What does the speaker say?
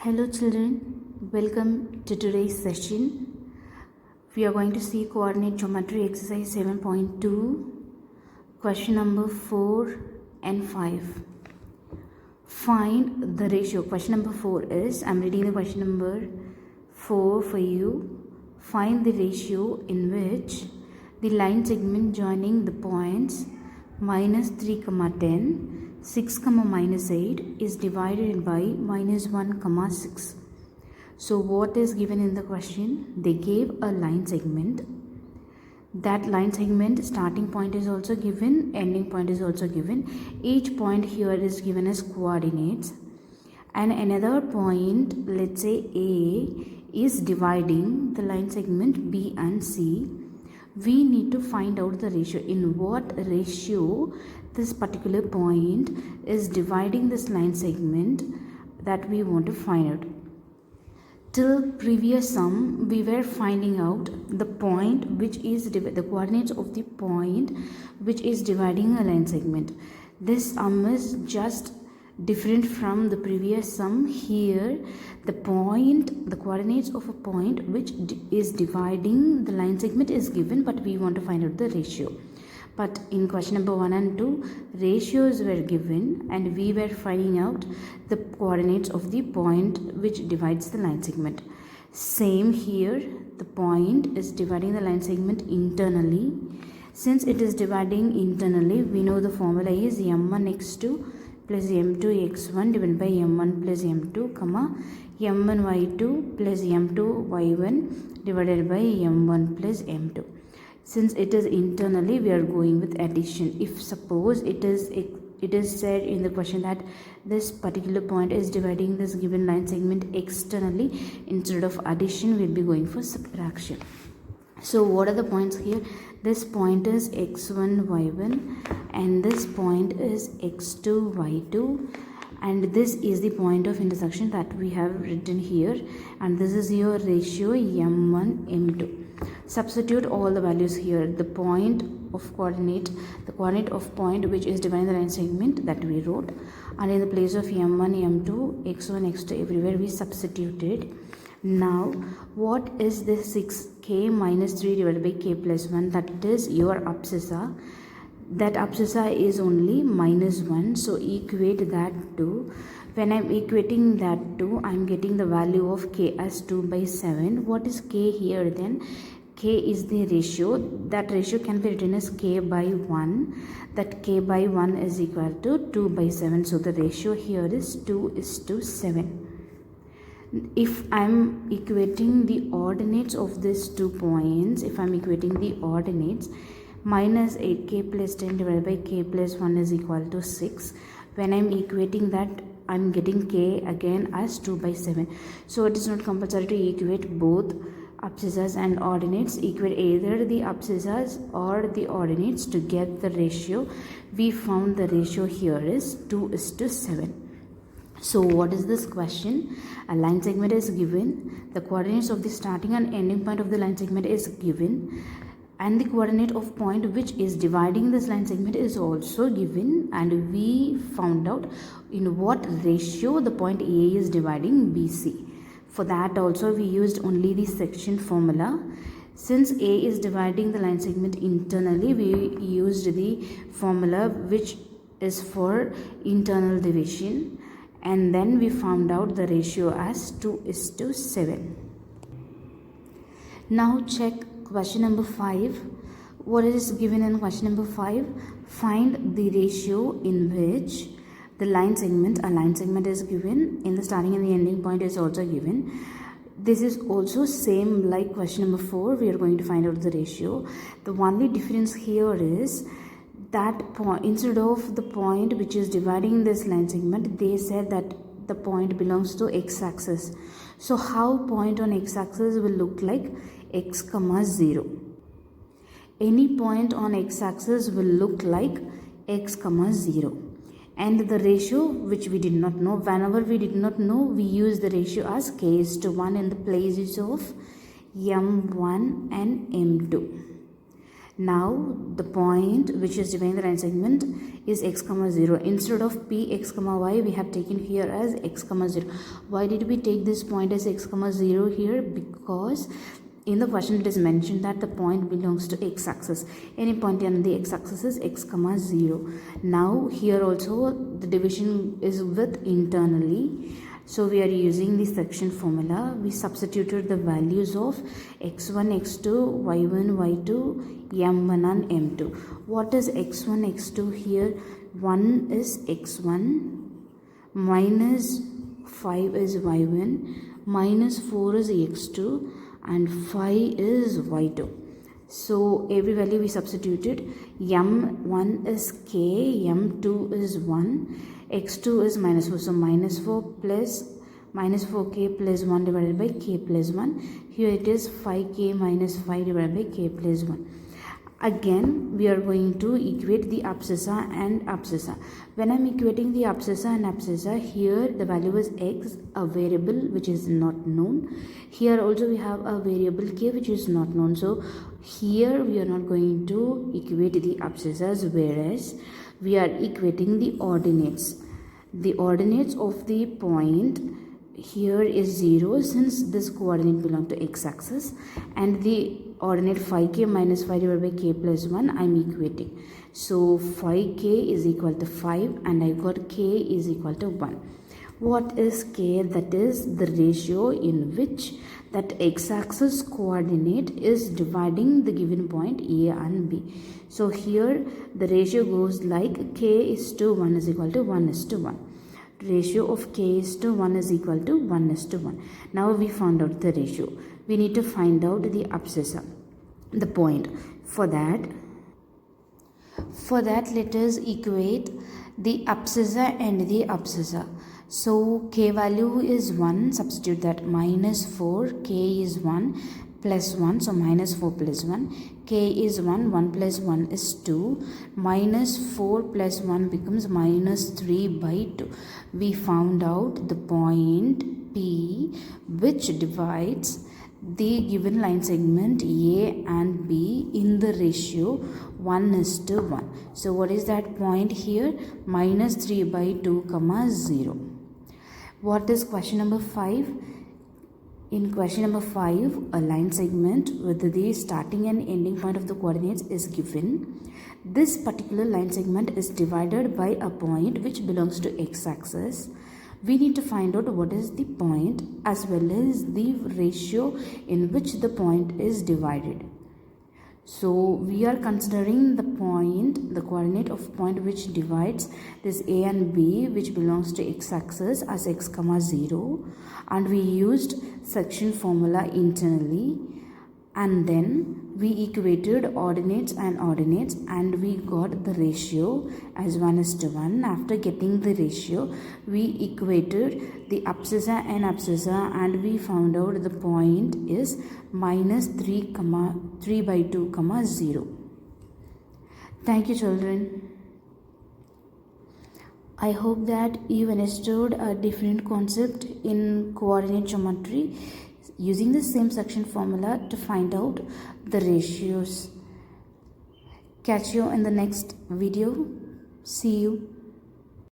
Hello children, welcome to today's session. We are going to see coordinate geometry exercise 7.2, question number 4 and 5. Find the ratio. Question number 4 is, I'm reading the question number 4 for you. Find the ratio in which the line segment joining the points minus 3, 10, 6, minus 8 is divided by minus 1, 6. So what is given in the question? They gave a line segment. That line segment starting point is also given, ending point is also given. Each point here is given as coordinates. And another point, let's say A, is dividing the line segment B and C. We need to find out the ratio. In what ratio this particular point is dividing this line segment, that we want to find out. Till previous sum, we were finding out the point which is the coordinates of the point which is dividing a line segment. This sum is just different from the previous sum. Here the coordinates of a point which is dividing the line segment is given, but we want to find out the ratio. But in question number 1 and 2, ratios were given and we were finding out the coordinates of the point which divides the line segment. Same here, the point is dividing the line segment internally. Since it is dividing internally, we know the formula is m1x2 plus m2x1 divided by m1 plus m2, m1y2 plus m2y1 divided by m1 plus m2. Since it is internally, we are going with addition. If suppose it is said in the question that this particular point is dividing this given line segment externally, instead of addition we'll be going for subtraction. So what are the points here? This point is x1 y1 and this point is x2 y2, and this is the point of intersection that we have written here, and this is your ratio m1 m2. Substitute all the values here. The coordinate of point which is dividing the line segment that we wrote, and in the place of m1 m2 x1 x2 everywhere we substituted. Now what is this 6k minus 3 divided by k plus 1? That is your abscissa. That abscissa is only minus 1, so equate that to, when I'm equating that to, I'm getting the value of k as 2 by 7. What is k here then? K is the ratio. That ratio can be written as k by 1. That k by 1 is equal to 2 by 7. So the ratio here is 2:7. If I'm equating the ordinates of these 2 points, if I'm equating the ordinates, minus 8k plus 10 divided by k plus 1 is equal to 6. When I'm equating that, I'm getting k again as 2 by 7. So it is not compulsory to equate both abscissas and ordinates. Equate either the abscissas or the ordinates to get the ratio. We found the ratio here is 2:7. So what is this question? A line segment is given. The coordinates of the starting and ending point of the line segment is given, and the coordinate of point which is dividing this line segment is also given, and we found out in what ratio the point A is dividing BC. For that also we used only the section formula. Since A is dividing the line segment internally, we used the formula which is for internal division, and then we found out the ratio as 2:7. Now check question number 5. What is given in question number 5? Find the ratio in which the line segment, a line segment is given, in the starting and the ending point is also given. This is also same like question number 4. We are going to find out the ratio. The only difference here is that point, instead of the point which is dividing this line segment, they said that the point belongs to x-axis. So how point on x-axis will look like? X, 0. Any point on x-axis will look like x, 0. And the ratio which we did not know, whenever we did not know, we use the ratio as k:1 in the places of m1 and m2. Now the point which is dividing the line segment is x comma 0. Instead of p x comma y, we have taken here as x comma 0. Why did we take this point as x comma 0 here? Because in the question it is mentioned that the point belongs to x-axis. Any point on the x-axis is x comma 0. Now here also the division is with internally. So we are using the section formula. We substituted the values of x1, x2, y1, y2, m1 and m2. What is x1, x2 here? 1 is x1, minus 5 is y1, minus 4 is x2, and 5 is y2. So every value we substituted. m1 is k, m2 is 1, x2 is minus 4. So minus 4 plus minus 4k plus 1 divided by k plus 1. Here it is 5k minus 5 divided by k plus 1. Again we are going to equate the abscissa and abscissa. When I am equating the abscissa and abscissa, here the value is x, a variable which is not known. Here also we have a variable k which is not known. So here we are not going to equate the abscissas, whereas we are equating the ordinates. The ordinates of the point here is 0 since this coordinate belongs to x-axis, and the ordinate 5k minus 5 divided by k plus 1 I am equating. So 5k is equal to 5 and I got k is equal to 1. What is k? That is the ratio in which that x-axis coordinate is dividing the given point A and B. So here the ratio goes like k is to 1 is equal to 1 is to 1. Ratio of k is to 1 is equal to 1 is to 1. Now we found out the ratio. We need to find out the abscissa, the point. For that let us equate the abscissa and the abscissa. So k value is 1, substitute that, minus 4, k is 1, plus 1, so minus 4 plus 1, k is 1, 1 plus 1 is 2, minus 4 plus 1 becomes minus 3 by 2. We found out the point P which divides the given line segment A and B in the ratio 1 is to 1. So what is that point here? Minus 3 by 2 comma 0. What is question number 5? In question number 5, a line segment with the starting and ending point of the coordinates is given. This particular line segment is divided by a point which belongs to x-axis. We need to find out what is the point as well as the ratio in which the point is divided. So we are considering the point, the coordinate of point which divides this A and B which belongs to x-axis as x comma 0, and we used section formula internally, and then we equated ordinates and we got the ratio as 1 is to 1. After getting the ratio, we equated the abscissa and abscissa and we found out the point is minus 3 by 2 comma 0. Thank you, children. I hope that you understood a different concept in coordinate geometry using the same section formula to find out the ratios. Catch you in the next video. See you.